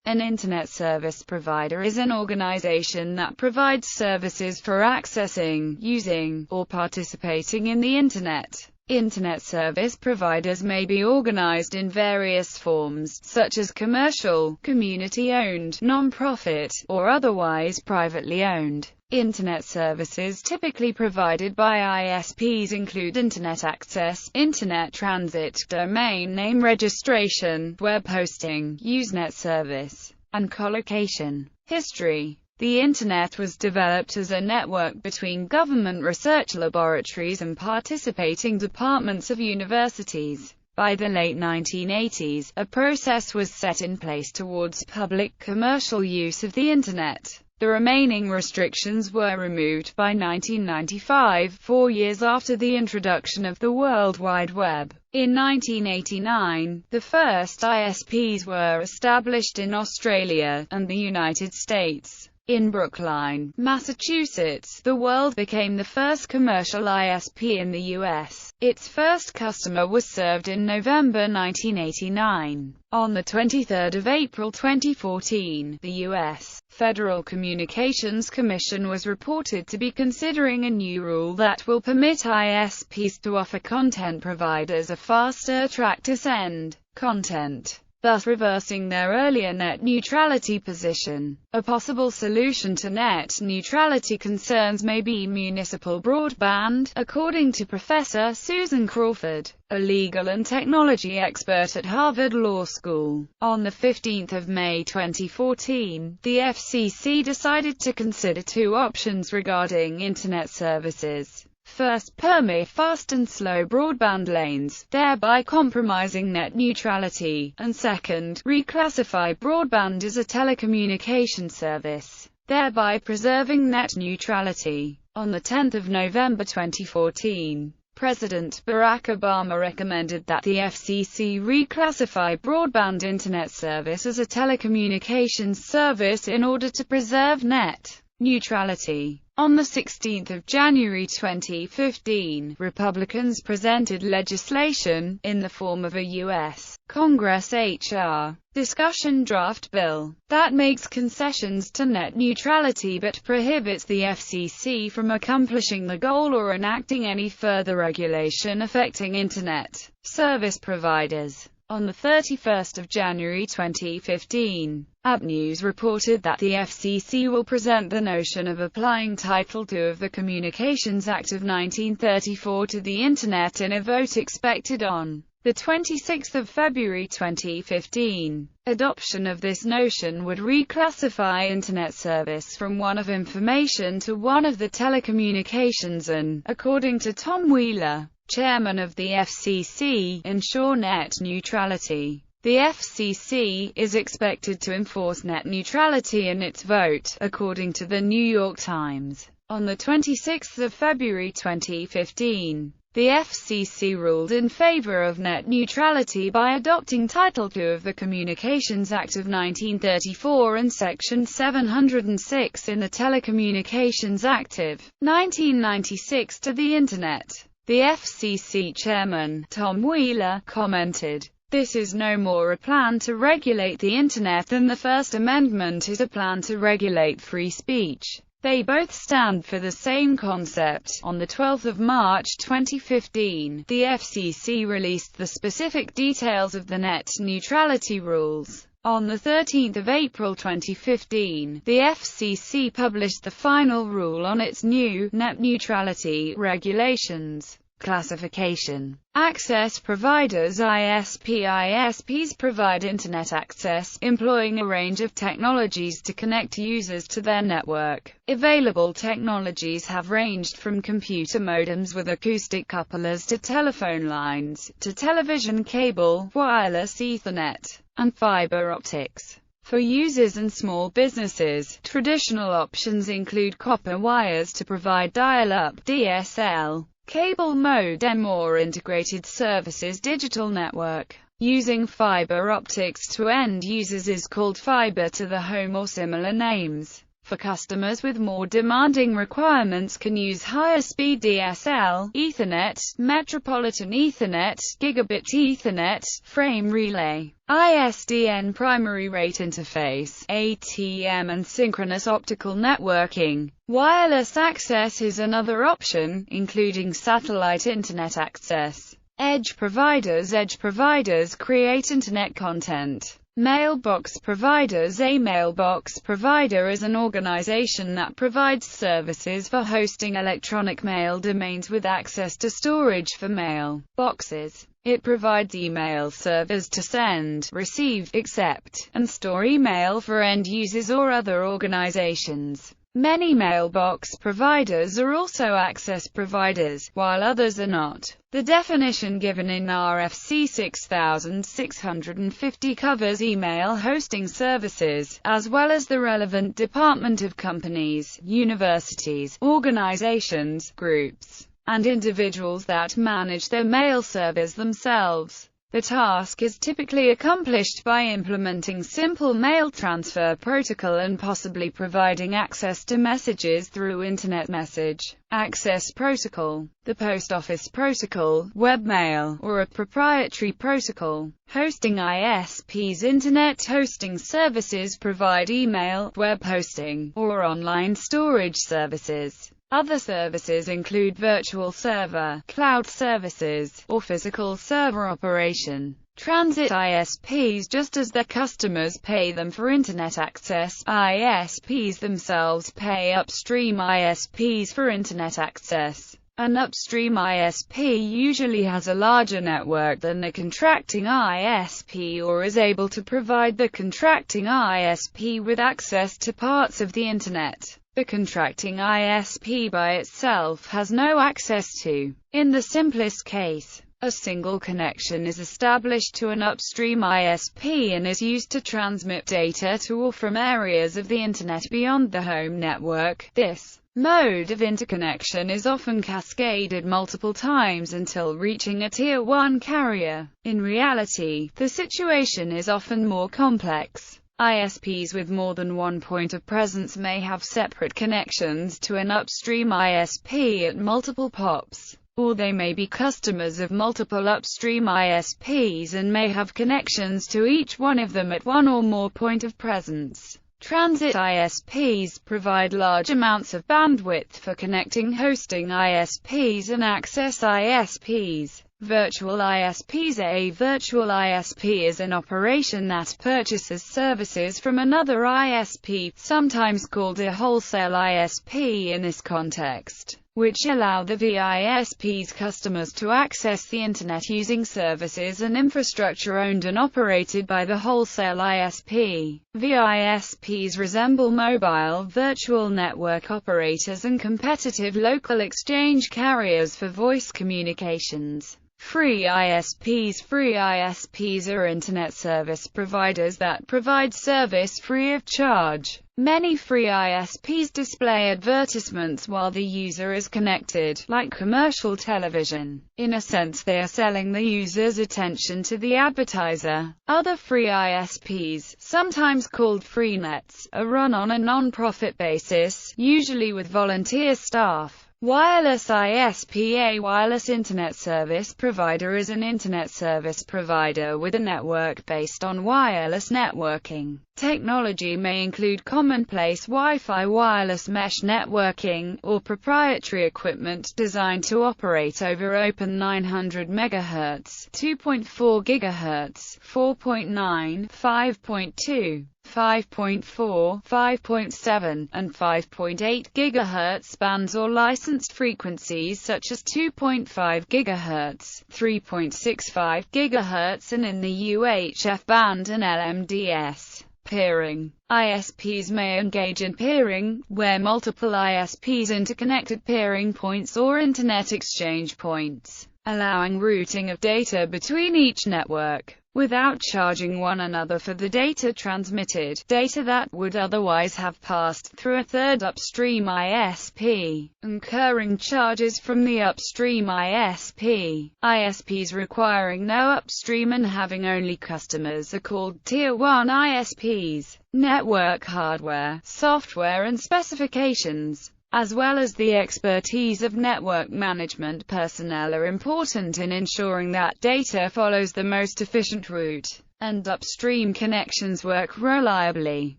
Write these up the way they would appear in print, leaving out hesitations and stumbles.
An Internet service provider is an organization that provides services for accessing, using, or participating in the Internet. Internet service providers may be organized in various forms, such as commercial, community-owned, non-profit, or otherwise privately owned. Internet services typically provided by ISPs include Internet access, Internet transit, domain name registration, web hosting, Usenet service, and colocation. History. The Internet was developed as a network between government research laboratories and participating departments of universities. By the late 1980s, a process was set in place towards public commercial use of the Internet. The remaining restrictions were removed by 1995, 4 years after the introduction of the World Wide Web. In 1989, the first ISPs were established in Australia and the United States. In Brookline, Massachusetts, the World became the first commercial ISP in the U.S. Its first customer was served in November 1989. On the 23rd of April 2014, the U.S. Federal Communications Commission was reported to be considering a new rule that will permit ISPs to offer content providers a faster track to send content, thus reversing their earlier net neutrality position. A possible solution to net neutrality concerns may be municipal broadband, according to Professor Susan Crawford, a legal and technology expert at Harvard Law School. On the 15th of May 2014, the FCC decided to consider two options regarding Internet services. First, permit fast and slow broadband lanes, thereby compromising net neutrality, and second, reclassify broadband as a telecommunication service, thereby preserving net neutrality. On the 10th of November 2014, President Barack Obama recommended that the FCC reclassify broadband Internet service as a telecommunications service in order to preserve net neutrality. On the 16th of January 2015, Republicans presented legislation, in the form of a U.S. Congress H.R. discussion draft bill, that makes concessions to net neutrality but prohibits the FCC from accomplishing the goal or enacting any further regulation affecting Internet service providers. On the 31st of January 2015, AppNews reported that the FCC will present the notion of applying Title II of the Communications Act of 1934 to the Internet in a vote expected on the 26th of February 2015. Adoption of this notion would reclassify Internet service from one of information to one of the telecommunications and, according to Tom Wheeler, chairman of the FCC, ensure net neutrality. The FCC is expected to enforce net neutrality in its vote, according to the New York Times. On the 26th of February 2015, the FCC ruled in favor of net neutrality by adopting Title II of the Communications Act of 1934 and Section 706 in the Telecommunications Act of 1996 to the Internet. The FCC chairman, Tom Wheeler, commented, "This is no more a plan to regulate the Internet than the First Amendment is a plan to regulate free speech. They both stand for the same concept." On the 12th of March 2015, the FCC released the specific details of the net neutrality rules. On the 13th of April 2015, the FCC published the final rule on its new net neutrality regulations. Classification. Access providers ISPs provide Internet access, employing a range of technologies to connect users to their network. Available technologies have ranged from computer modems with acoustic couplers to telephone lines, to television cable, wireless Ethernet, and fiber optics. For users and small businesses, traditional options include copper wires to provide dial-up DSL, cable modem or integrated services digital network. Using fiber optics to end users is called fiber to the home or similar names. For customers with more demanding requirements can use higher speed DSL, Ethernet, Metropolitan Ethernet, Gigabit Ethernet, Frame Relay, ISDN Primary Rate Interface, ATM and Synchronous Optical Networking. Wireless access is another option, including satellite Internet access. Edge providers create Internet content. Mailbox providers. A mailbox provider is an organization that provides services for hosting electronic mail domains with access to storage for mail boxes. It provides email servers to send, receive, accept, and store email for end users or other organizations. Many mailbox providers are also access providers, while others are not. The definition given in RFC 6650 covers email hosting services, as well as the relevant department of companies, universities, organizations, groups, and individuals that manage their mail servers themselves. The task is typically accomplished by implementing simple mail transfer protocol and possibly providing access to messages through Internet Message Access Protocol, the Post Office Protocol, webmail, or a proprietary protocol. Hosting ISPs. Internet hosting services provide email, web hosting, or online storage services. Other services include virtual server, cloud services, or physical server operation. Transit ISPs. Just as their customers pay them for Internet access, ISPs themselves pay upstream ISPs for Internet access. An upstream ISP usually has a larger network than the contracting ISP or is able to provide the contracting ISP with access to parts of the Internet the contracting ISP by itself has no access to. In the simplest case, a single connection is established to an upstream ISP and is used to transmit data to or from areas of the Internet beyond the home network. This mode of interconnection is often cascaded multiple times until reaching a Tier 1 carrier. In reality, the situation is often more complex. ISPs with more than one point of presence may have separate connections to an upstream ISP at multiple POPs, or they may be customers of multiple upstream ISPs and may have connections to each one of them at one or more point of presence. Transit ISPs provide large amounts of bandwidth for connecting hosting ISPs and access ISPs. Virtual ISPs. A virtual ISP is an operation that purchases services from another ISP, sometimes called a wholesale ISP in this context, which allow the VISP's customers to access the Internet using services and infrastructure owned and operated by the wholesale ISP. VISPs resemble mobile virtual network operators and competitive local exchange carriers for voice communications. Free ISPs. Free ISPs are Internet service providers that provide service free of charge. Many free ISPs display advertisements while the user is connected, like commercial television. In a sense, they are selling the user's attention to the advertiser. Other free ISPs, sometimes called free nets, are run on a non-profit basis, usually with volunteer staff. Wireless ISP. A wireless Internet service provider is an Internet service provider with a network based on wireless networking. Technology may include commonplace Wi-Fi, wireless mesh networking, or proprietary equipment designed to operate over open 900 MHz, 2.4 GHz, 4.9, 5.2, 5.4, 5.7, and 5.8 GHz bands or licensed frequencies such as 2.5 GHz, 3.65 GHz and in the UHF band and LMDS. Peering. ISPs may engage in peering, where multiple ISPs interconnect at peering points or Internet exchange points, allowing routing of data between each network, without charging one another for the data transmitted, data that would otherwise have passed through a third upstream ISP, incurring charges from the upstream ISP. ISPs requiring no upstream and having only customers are called Tier 1 ISPs. network hardware, software and specifications, as well as the expertise of network management personnel are important in ensuring that data follows the most efficient route, and upstream connections work reliably.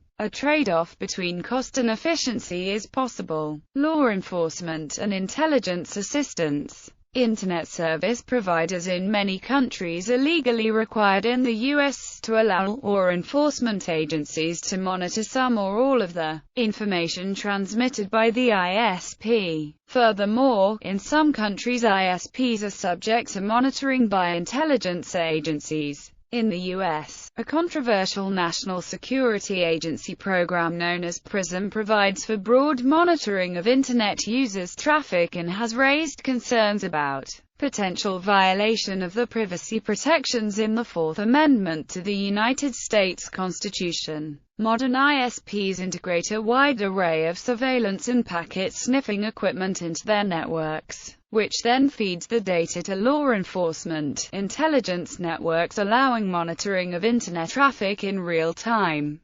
A trade-off between cost and efficiency is possible. Law enforcement and intelligence assistance. Internet service providers in many countries are legally required in the U.S. to allow law enforcement agencies to monitor some or all of the information transmitted by the ISP. Furthermore, in some countries ISPs are subject to monitoring by intelligence agencies. In the U.S., a controversial national security agency program known as PRISM provides for broad monitoring of Internet users' traffic and has raised concerns about potential violation of the privacy protections in the Fourth Amendment to the United States Constitution. Modern ISPs integrate a wide array of surveillance and packet sniffing equipment into their networks, which then feeds the data to law enforcement intelligence networks, allowing monitoring of Internet traffic in real time.